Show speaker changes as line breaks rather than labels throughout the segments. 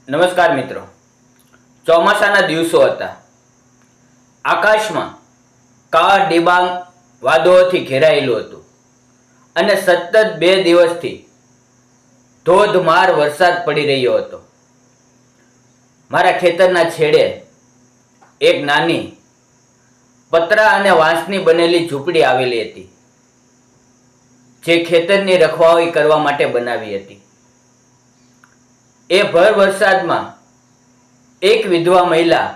નમસ્કાર મિત્રો. ચોમાસાના દિવસો હતા. આકાશમાં કાળા ડિબાંગ વાદળોથી ઘેરાયેલું હતું અને સતત 2 દિવસથી ધોધમાર વરસાદ પડી રહ્યો હતો. મારા ખેતરના છેડે એક નાની પતરા અને વાંસની બનેલી ઝૂંપડી આવેલી હતી, જે ખેતરની રખવાળી કરવા માટે બનાવી હતી. એ ભર વરસાદમાં એક વિધવા મહિલા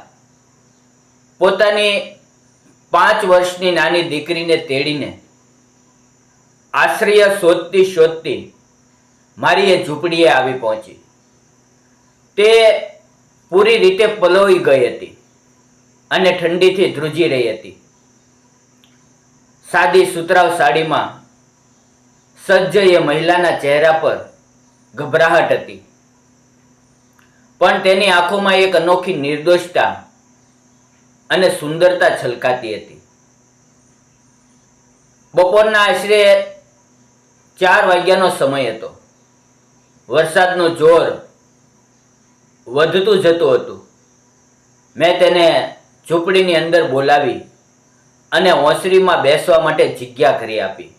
પોતાની 5 વર્ષની નાની દીકરીને તેડીને આશ્રય શોધતી શોધતી મારી એ ઝૂંપડીએ આવી પહોંચી. તે પૂરી રીતે પલોઈ ગઈ હતી અને ઠંડીથી ધ્રુજી રહી હતી. સાદી સુતરાઉ સાડીમાં સજ્જ એ મહિલાના ચહેરા પર ગભરાહટ હતી, પણ તેની આંખોમાં એક અનોખી નિર્દોષતા અને સુંદરતા છલકાતી હતી. બપોરના આશરે 4 વાગ્યાનો સમય હતો. વરસાદનું જોર વધતું જતું હતું. મેં તેને ઝૂંપડીની અંદર બોલાવી અને ઓસરીમાં બેસવા માટે જગ્યા કરી આપી.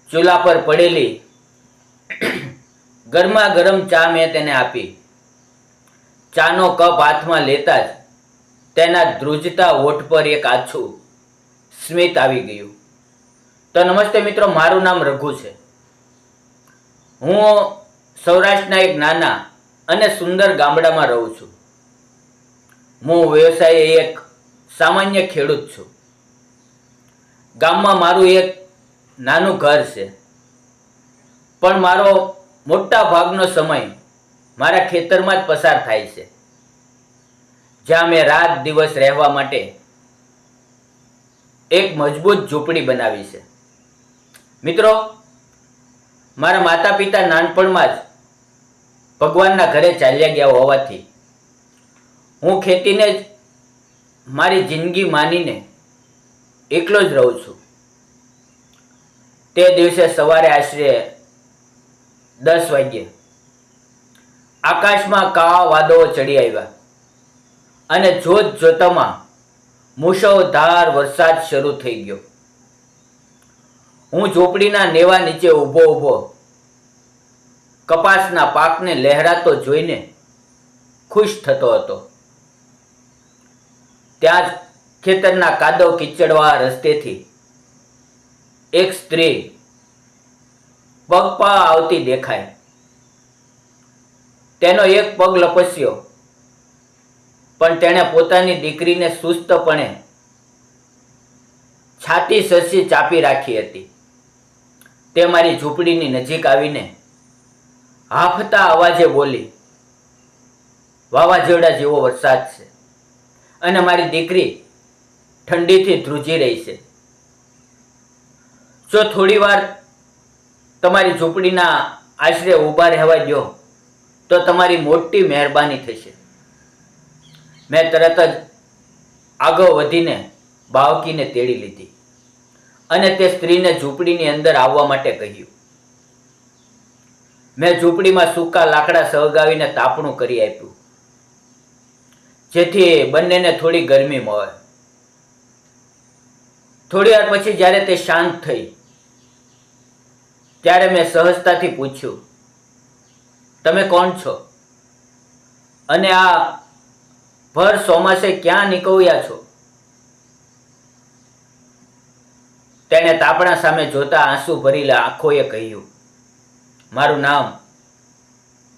ચૂલા પર પડેલી ગરમા ગરમ ચા મેં તેને આપી. ચાનો કપ હાથમાં લેતા જ તેના ધ્રુજતા હોઠ પર એક આછું સ્મિત આવી ગયું. તો નમસ્તે મિત્રો, મારું નામ રઘુ છે. હું સૌરાષ્ટ્રના એક નાના અને સુંદર ગામડામાં રહું છું. હું વ્યવસાયે એક સામાન્ય ખેડૂત છું. ગામમાં મારું એક નાનું ઘર છે, પણ મારો મોટા ભાગનો સમય મારા ખેતરમાં જ પસાર થાય છે, જ્યાં મેં રાત દિવસ રહેવા માટે એક મજબૂત ઝૂંપડી બનાવી છે. મિત્રો, મારા માતા પિતા નાનપણમાં જ ભગવાનના ઘરે ચાલ્યા ગયા હોવાથી હું ખેતીને જ મારી જિંદગી માનીને એકલો જ રહું છું. તે દિવસે સવારે આશરે 10 વાગ્યે આકાશમાં કાળા વાદળો ચડી આવ્યા અને જોત જોતામાં મુશળધાર વરસાદ શરૂ થઈ ગયો. હું ઝૂંપડીના નેવા નીચે ઊભો કપાસના પાકને લહેરાતો જોઈને ખુશ થતો હતો. ત્યાં જ ખેતરના કાદવ કીચડવાળા રસ્તેથી એક સ્ત્રી પગપાળા આવતી દેખાય. તેનો એક પગ લપસ્યો, પણ તેણે પોતાની દીકરીને સુસ્તપણે છાતી સરસી ચાપી રાખી હતી. તે મારી ઝૂંપડીની નજીક આવીને હાંફતા અવાજે બોલી, વાવાઝોડા જેવો વરસાદ છે અને મારી દીકરી ઠંડીથી ધ્રુજી રહી છે. જો થોડી વાર તમારી ઝૂંપડીના આશરે ઊભા રહેવા દો તો તમારી મોટી મહેરબાની થશે. મેં તરત જ આગળ વધીને બાવકીને તેડી લીધી અને તે સ્ત્રીને ઝૂંપડીની અંદર આવવા માટે કહ્યું. મેં ઝૂંપડીમાં સૂકા લાકડા સળગાવીને તાપણું કરી આપ્યું, જેથી બંનેને થોડી ગરમી મળે. થોડી વાર પછી જ્યારે તે શાંત થઈ ત્યારે મેં સહજતાથી પૂછ્યું, તમે કોણ છો અને આ ભર ચોમાસે ક્યાં નીકળ્યા છો? તેણે તાપણા સામે જોતા આંસુ ભરેલા આંખોએ કહ્યું, મારું નામ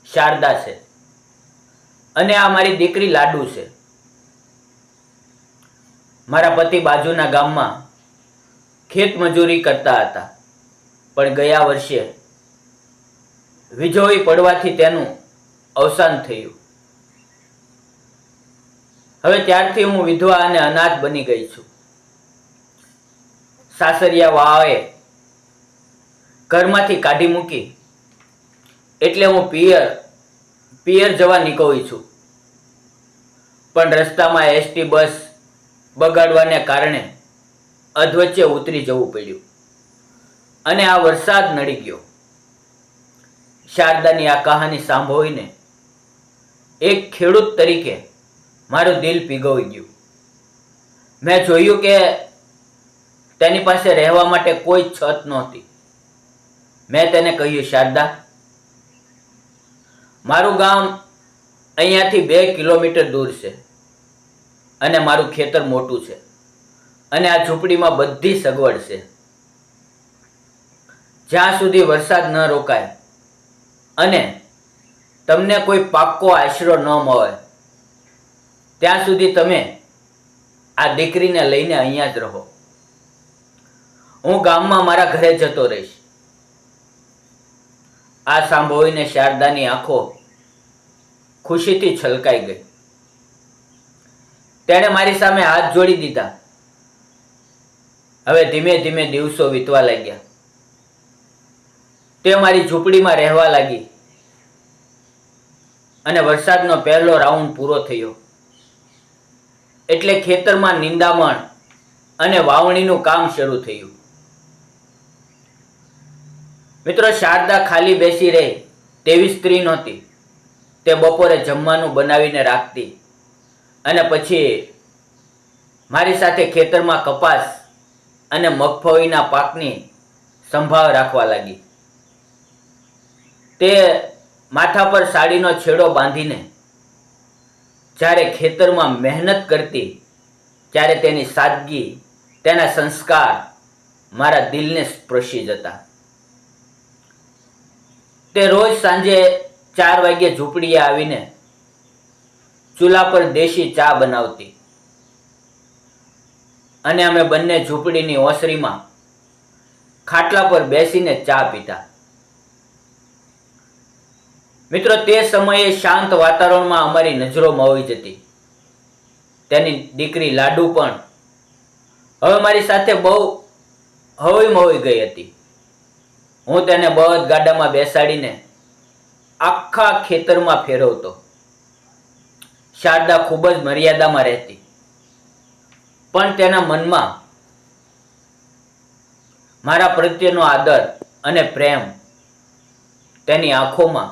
શારદા છે અને આ મારી દીકરી લાડુ છે. મારા પતિ બાજુના ગામમાં ખેત મજૂરી કરતા હતા, પણ ગયા વર્ષે વીજળી પડવાથી તેનું અવસાન થયું. હવે ત્યારથી હું વિધવા અને અનાથ બની ગઈ છું. સાસરિયા વાવે ઘરમાંથી કાઢી મૂકી એટલે હું પિયર જવા નીકળી છું, પણ રસ્તામાં એસટી બસ બગાડવાને કારણે અધવચ્ચે ઉતરી જવું પડ્યું અને આ વરસાદ નડી ગયો. શારદાની આ કહાની સાંભળીને એક ખેડૂત તરીકે મારું દિલ પીગળી ગયું. મેં જોયું કે તેની પાસે રહેવા માટે કોઈ છત નહોતી. મેં તેને કહ્યું, શારદા, મારું ગામ અહીંયાથી 2 કિલોમીટર દૂર છે અને મારું ખેતર મોટું છે અને આ ઝૂંપડીમાં બધી સગવડ છે. જ્યાં સુધી વરસાદ ન રોકાય અને તમને કોઈ પાક્કો આશરો ન મળે ત્યાં સુધી તમે આ દીકરીને લઈને અહીંયા જ રહો. હું ગામમાં મારા ઘરે જતો રહીશ. આ સાંભળીને શારદાની આંખો ખુશીથી છલકાઈ ગઈ. તેણે મારી સામે હાથ જોડી દીધા. હવે ધીમે ધીમે દિવસો વીતવા લાગ્યા. તે મારી ઝૂંપડીમાં રહેવા લાગી અને વરસાદનો પહેલો રાઉન્ડ પૂરો થયો એટલે ખેતરમાં નિંદામણ અને વાવણીનું કામ શરૂ થયું. મિત્રો, શારદા ખાલી બેસી રહે તેવી સ્ત્રી નહોતી. તે બપોરે જમવાનું બનાવીને રાખતી અને પછી મારી સાથે ખેતરમાં કપાસ અને મગફળીના પાકની સંભાળ રાખવા લાગી. તે માથા પર સાડીનો છેડો બાંધીને જ્યારે ખેતરમાં મહેનત કરતી ત્યારે તેની સાદગી, તેના સંસ્કાર મારા દિલને સ્પર્શી જતા. તે રોજ સાંજે 4 વાગ્યે ઝૂંપડીએ આવીને ચૂલા પર દેશી ચા બનાવતી અને અમે બંને ઝૂંપડીની ઓસરીમાં ખાટલા પર બેસીને ચા પીતા. મિત્રો, તે સમયે શાંત વાતાવરણમાં અમારી નજરો મળી જતી. તેની દીકરી લાડુ પણ હવે મારી સાથે બહુ હળી મળી ગઈ હતી. હું તેને બળદ ગાડામાં બેસાડીને આખા ખેતરમાં ફેરવતો. શારદા ખૂબ જ મર્યાદામાં રહેતી, પણ તેના મનમાં મારા પ્રત્યેનો આદર અને પ્રેમ તેની આંખોમાં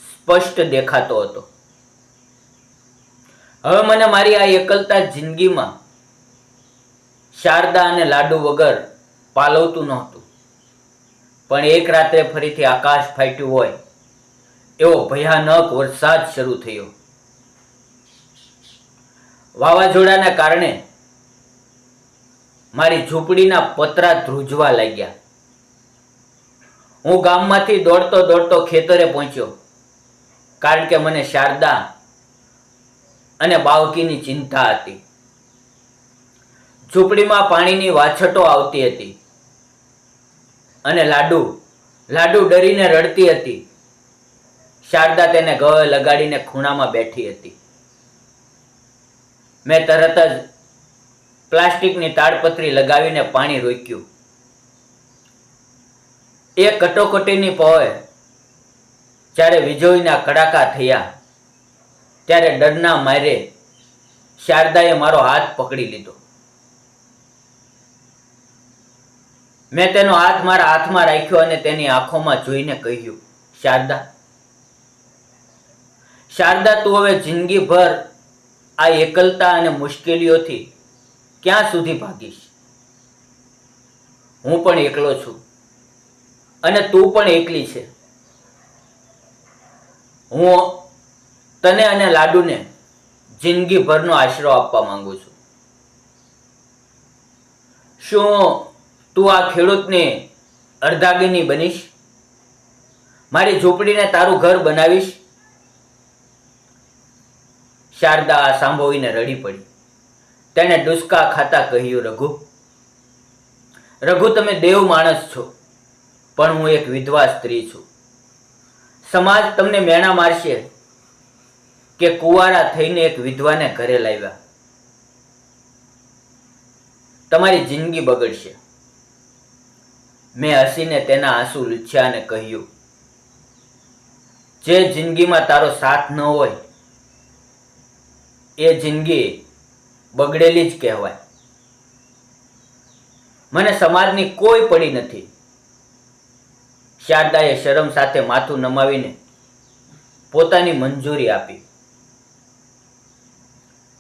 સ્પષ્ટ દેખાતો હતો. હવે મને મારી આ એકલતા જિંદગીમાં શારદા અને લાડુ વગર પાલવતું નહોતું. પણ એક રાત્રે ફરીથી આકાશ ફાટ્યું હોય એવો ભયાનક વરસાદ શરૂ થયો. વાવાઝોડાના કારણે મારી ઝૂંપડીના પતરા ધ્રુજવા લાગ્યા. હું ગામમાંથી દોડતો દોડતો ખેતરે પહોંચ્યો, કારણ કે મને શારદા અને બાવકીની ચિંતા હતી. ઝૂંપડીમાં પાણીની વાછટો આવતી હતી અને લાડુ ડરીને રડતી હતી. શારદા તેને ગળે લગાડીને ખૂણામાં બેઠી હતી. મેં તરત જ પ્લાસ્ટિકની તાડપત્રી લગાવીને પાણી રોક્યું. એ કટોકટીની પહોળે જ્યારે વીજળીના કડાકા થયા ત્યારે ડરના મારે શારદાએ મારો હાથ પકડી લીધો. મેં તેનો હાથ મારા હાથમાં રાખ્યો અને તેની આંખોમાં જોઈને કહ્યું, શારદા, તું હવે જિંદગીભર આ એકલતા અને મુશ્કેલીઓથી ક્યાં સુધી ભાગીશ? હું પણ એકલો છું અને તું પણ એકલી છે. હું તને અને લાડુને જિંદગીભરનો આશરો આપવા માંગુ છું. શું તું આ ખેડૂતની અર્ધાંગીની બનીશ? મારી ઝૂંપડીને તારું ઘર બનાવીશ? શારદા આ સાંભળીને રડી પડી. તેણે ડુસકા ખાતા કહ્યું, રઘુ, તમે દેવ માણસ છો, પણ હું એક વિધવા સ્ત્રી છું. સમાજ તમને મેણા મારશે કે કુંવારા થઈને એક વિધવાને ઘરે લાવ્યા. તમારી જિંદગી બગડશે. મેં હસીને તેના આંસુ લૂછ્યા અને કહ્યું, જે જિંદગીમાં તારો સાથ ન હોય એ જિંદગી બગડેલી જ કહેવાય. મને સમાજની કોઈ પડી નથી. શારદાએ શરમ સાથે માથું નમાવીને પોતાની મંજૂરી આપી.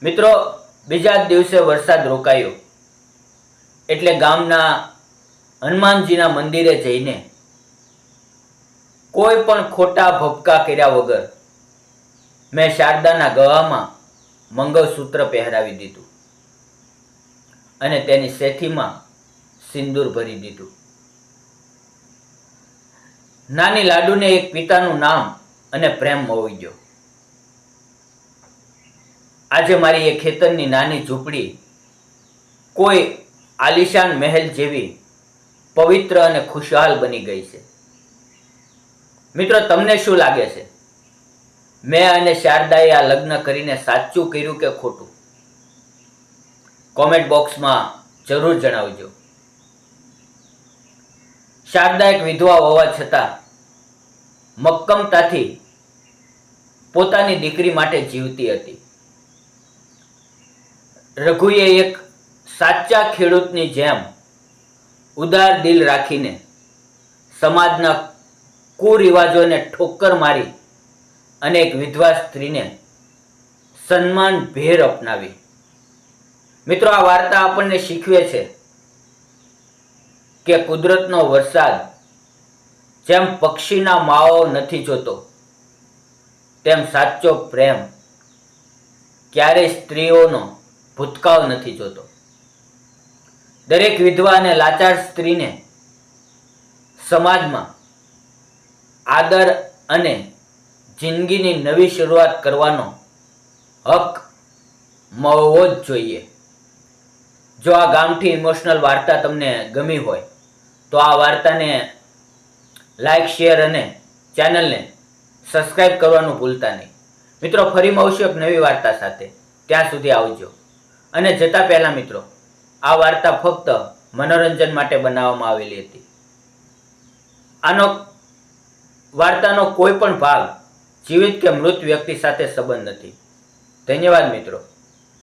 મિત્રો, બીજા જ દિવસે વરસાદ રોકાયો એટલે ગામના હનુમાનજીના મંદિરે જઈને કોઈ પણ ખોટા ભપકા કર્યા વગર મેં શારદાના ગળામાં મંગળસૂત્ર પહેરાવી દીધું અને તેની સેથીમાં સિંદૂર ભરી દીધું. નાની લાડુને એક પિતાનું નામ અને પ્રેમ મળી ગયો. આજે મારી એ ખેતરની નાની ઝૂંપડી કોઈ આલિશાન મહેલ જેવી પવિત્ર અને ખુશહાલ બની ગઈ છે. મિત્રો, તમને શું લાગે છે? મેં અને શારદાએ આ લગ્ન કરીને સાચું કર્યું કે ખોટું? કોમેન્ટ બોક્સમાં જરૂર જણાવજો. શારદા એક વિધવા હોવા છતાં મક્કમતાથી પોતાની દીકરી માટે જીવતી હતી. રઘુએ એક સાચા ખેડૂતની જેમ ઉદાર દિલ રાખીને સમાજના કુરિવાજોને ઠોકર મારી અને એક વિધવા સ્ત્રીને સન્માનભેર અપનાવી. મિત્રો, આ વાર્તા આપણને શીખવે છે કે કુદરતનો વરસાદ જેમ પક્ષીના માળો નથી જોતો, તેમ સાચો પ્રેમ ક્યારેય સ્ત્રીઓનો ભૂતકાળ નથી જોતો. દરેક વિધવા અને લાચાર સ્ત્રીને સમાજમાં આદર અને જિંદગીની નવી શરૂઆત કરવાનો હક મળવો જ જોઈએ. જો આ ગામઠી ઇમોશનલ વાર્તા તમને ગમી હોય તો આ વાર્તાને લાઈક, શેર અને ચેનલને સબસ્ક્રાઈબ કરવાનું ભૂલતા નહીં. મિત્રો, ફરી મળશું એક નવી વાર્તા સાથે. ત્યાં સુધી આવજો. અને જતા પહેલા મિત્રો, આ વાર્તા ફક્ત મનોરંજન માટે બનાવવામાં આવેલી હતી. વાર્તાનો કોઈ પણ ભાગ જીવિત કે મૃત વ્યક્તિ સાથે સંબંધ નથી. ધન્યવાદ મિત્રો.